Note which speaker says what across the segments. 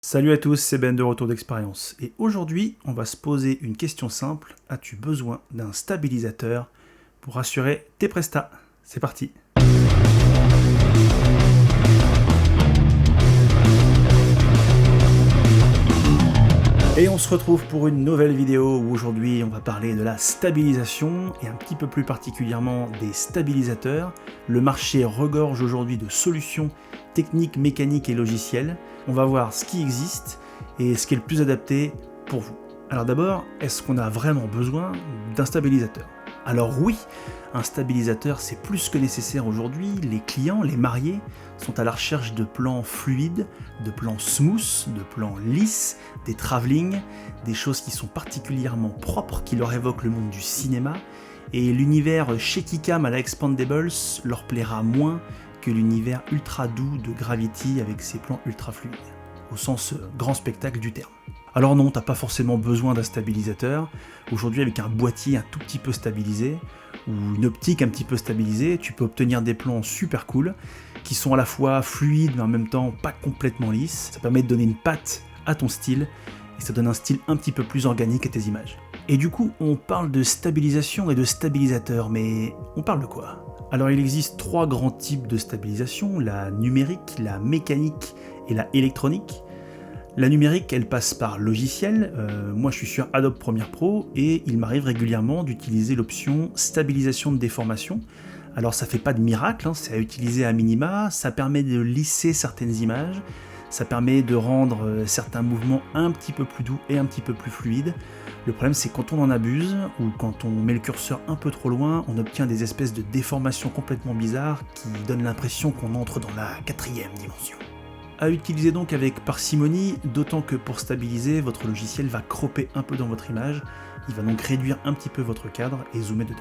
Speaker 1: Salut à tous, c'est Ben de Retour d'Expérience. Et aujourd'hui, on va se poser une question simple. As-tu besoin d'un stabilisateur pour assurer tes prestats? C'est parti. Et on se retrouve pour une nouvelle vidéo où aujourd'hui on va parler de la stabilisation et un petit peu plus particulièrement des stabilisateurs. Le marché regorge aujourd'hui de solutions techniques, mécaniques et logicielles. On va voir ce qui existe et ce qui est le plus adapté pour vous. Alors d'abord, est-ce qu'on a vraiment besoin d'un stabilisateur? Alors oui, un stabilisateur c'est plus que nécessaire aujourd'hui. Les clients, les mariés, sont à la recherche de plans fluides, de plans smooth, de plans lisses, des travelling, des choses qui sont particulièrement propres, qui leur évoquent le monde du cinéma, et l'univers shaky cam à la Expandables leur plaira moins que l'univers ultra doux de Gravity avec ses plans ultra fluides, au sens grand spectacle du terme. Alors non, t'as pas forcément besoin d'un stabilisateur. Aujourd'hui, avec un boîtier un tout petit peu stabilisé, ou une optique un petit peu stabilisée, tu peux obtenir des plans super cool, qui sont à la fois fluides mais en même temps pas complètement lisses. Ça permet de donner une patte à ton style, et ça donne un style un petit peu plus organique à tes images. Et du coup, on parle de stabilisation et de stabilisateur, mais on parle de quoi? Alors il existe trois grands types de stabilisation, la numérique, la mécanique et la électronique. La numérique, elle passe par logiciel. Moi, je suis sur Adobe Premiere Pro et il m'arrive régulièrement d'utiliser l'option stabilisation de déformation. Alors, ça fait pas de miracle, c'est à utiliser à minima. Ça permet de lisser certaines images. Ça permet de rendre certains mouvements un petit peu plus doux et un petit peu plus fluides. Le problème, c'est quand on en abuse ou quand on met le curseur un peu trop loin, on obtient des espèces de déformations complètement bizarres qui donnent l'impression qu'on entre dans la 4e dimension. À utiliser donc avec parcimonie, d'autant que pour stabiliser, votre logiciel va cropper un peu dans votre image, il va donc réduire un petit peu votre cadre et zoomer dedans.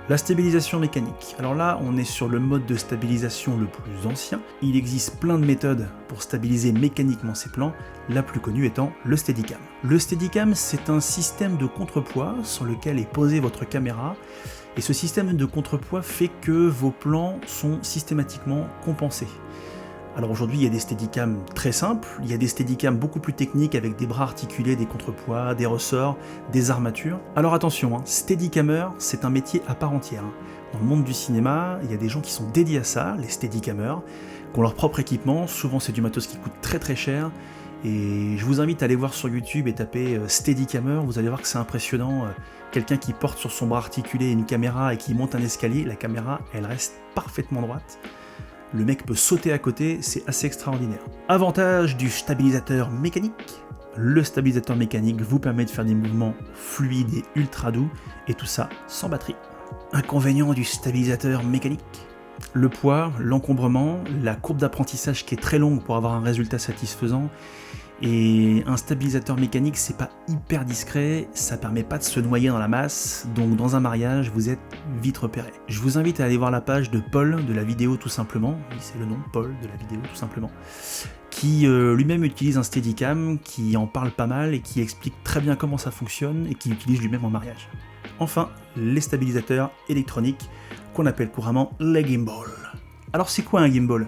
Speaker 1: La stabilisation mécanique. Alors là, on est sur le mode de stabilisation le plus ancien. Il existe plein de méthodes pour stabiliser mécaniquement ces plans, la plus connue étant le Steadicam. Le Steadicam, c'est un système de contrepoids sur lequel est posée votre caméra, et ce système de contrepoids fait que vos plans sont systématiquement compensés. Alors aujourd'hui, il y a des Steadicam très simples, il y a des Steadicam beaucoup plus techniques avec des bras articulés, des contrepoids, des ressorts, des armatures. Alors attention, Steadicammer, c'est un métier à part entière. Dans le monde du cinéma, il y a des gens qui sont dédiés à ça, les Steadicammers, qui ont leur propre équipement, souvent c'est du matos qui coûte très très cher, et je vous invite à aller voir sur YouTube et taper Steadicammer, vous allez voir que c'est impressionnant. Quelqu'un qui porte sur son bras articulé une caméra et qui monte un escalier, la caméra elle reste parfaitement droite. Le mec peut sauter à côté, c'est assez extraordinaire. Avantage du stabilisateur mécanique. Le stabilisateur mécanique vous permet de faire des mouvements fluides et ultra doux, et tout ça sans batterie. Inconvénient du stabilisateur mécanique. Le poids, l'encombrement, la courbe d'apprentissage qui est très longue pour avoir un résultat satisfaisant, et un stabilisateur mécanique c'est pas hyper discret, ça permet pas de se noyer dans la masse, donc dans un mariage vous êtes vite repéré. Je vous invite à aller voir la page de Paul de la vidéo tout simplement, oui c'est le nom, Paul de la vidéo tout simplement, qui lui-même utilise un Steadicam, qui en parle pas mal et qui explique très bien comment ça fonctionne et qui utilise lui-même en mariage. Enfin, les stabilisateurs électroniques qu'on appelle couramment les gimbals. Alors c'est quoi un gimbal ?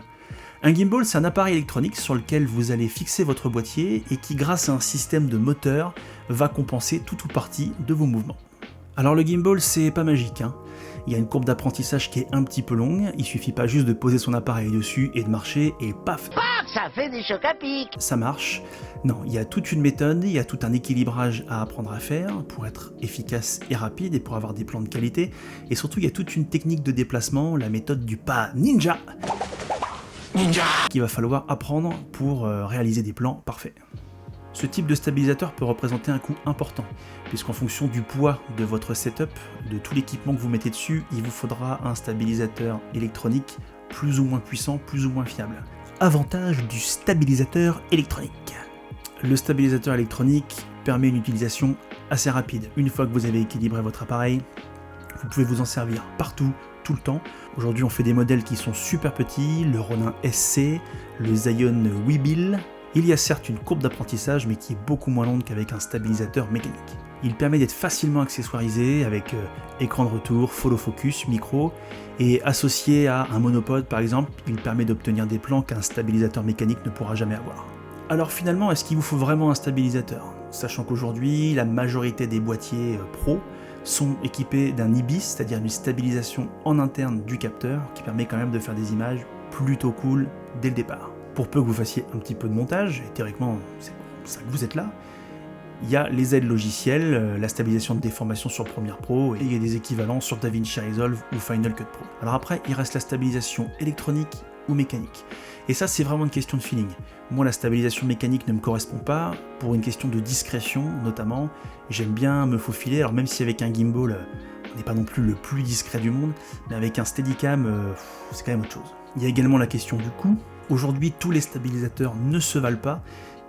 Speaker 1: Un gimbal, c'est un appareil électronique sur lequel vous allez fixer votre boîtier et qui, grâce à un système de moteur, va compenser tout ou partie de vos mouvements. Alors le gimbal, c'est pas magique, Il y a une courbe d'apprentissage qui est un petit peu longue, il suffit pas juste de poser son appareil dessus et de marcher et paf,
Speaker 2: ça fait des chocs à pic.
Speaker 1: ça marche. Non, il y a toute une méthode, il y a tout un équilibrage à apprendre à faire pour être efficace et rapide et pour avoir des plans de qualité. Et surtout, il y a toute une technique de déplacement, la méthode du pas ninja, qu'il va falloir apprendre pour réaliser des plans parfaits. Ce type de stabilisateur peut représenter un coût important, puisqu'en fonction du poids de votre setup, de tout l'équipement que vous mettez dessus, il vous faudra un stabilisateur électronique plus ou moins puissant, plus ou moins fiable. Avantage du stabilisateur électronique. Le stabilisateur électronique permet une utilisation assez rapide. Une fois que vous avez équilibré votre appareil, vous pouvez vous en servir partout, tout le temps. Aujourd'hui, on fait des modèles qui sont super petits, le Ronin SC, le Zion Weebill. Il y a certes une courbe d'apprentissage, mais qui est beaucoup moins longue qu'avec un stabilisateur mécanique. Il permet d'être facilement accessoirisé avec écran de retour, follow focus, micro, et associé à un monopode par exemple, il permet d'obtenir des plans qu'un stabilisateur mécanique ne pourra jamais avoir. Alors finalement, est-ce qu'il vous faut vraiment un stabilisateur? Sachant qu'aujourd'hui, la majorité des boîtiers pro sont équipés d'un IBIS, c'est-à-dire une stabilisation en interne du capteur, qui permet quand même de faire des images plutôt cool dès le départ. Pour peu que vous fassiez un petit peu de montage, et théoriquement c'est pour ça que vous êtes là, il y a les aides logicielles, la stabilisation de déformation sur Premiere Pro, et il y a des équivalents sur DaVinci Resolve ou Final Cut Pro. Alors après, il reste la stabilisation électronique ou mécanique. Et ça, c'est vraiment une question de feeling. Moi, la stabilisation mécanique ne me correspond pas, pour une question de discrétion notamment. J'aime bien me faufiler, alors même si avec un gimbal, on n'est pas non plus le plus discret du monde, mais avec un Steadicam, c'est quand même autre chose. Il y a également la question du coût. Aujourd'hui, tous les stabilisateurs ne se valent pas,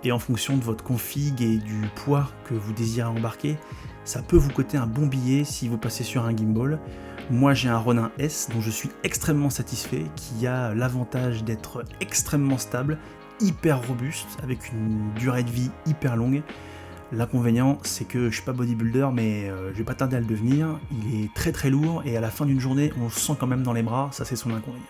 Speaker 1: et en fonction de votre config et du poids que vous désirez embarquer, ça peut vous coûter un bon billet si vous passez sur un gimbal. Moi j'ai un Ronin S dont je suis extrêmement satisfait, qui a l'avantage d'être extrêmement stable, hyper robuste, avec une durée de vie hyper longue. L'inconvénient, c'est que je suis pas bodybuilder, mais je vais pas tarder à le devenir. Il est très très lourd et à la fin d'une journée, on le sent quand même dans les bras, ça c'est son inconvénient.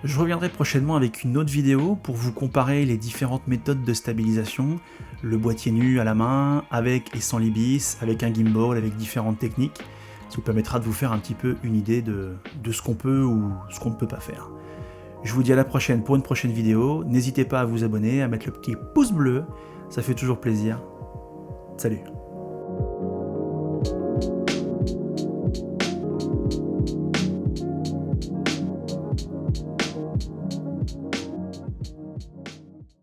Speaker 1: Je reviendrai prochainement avec une autre vidéo pour vous comparer les différentes méthodes de stabilisation, le boîtier nu à la main, avec et sans l'IBIS, avec un gimbal, avec différentes techniques. Ça vous permettra de vous faire un petit peu une idée de ce qu'on peut ou ce qu'on ne peut pas faire. Je vous dis à la prochaine pour une prochaine vidéo. N'hésitez pas à vous abonner, à mettre le petit pouce bleu, ça fait toujours plaisir. Salut!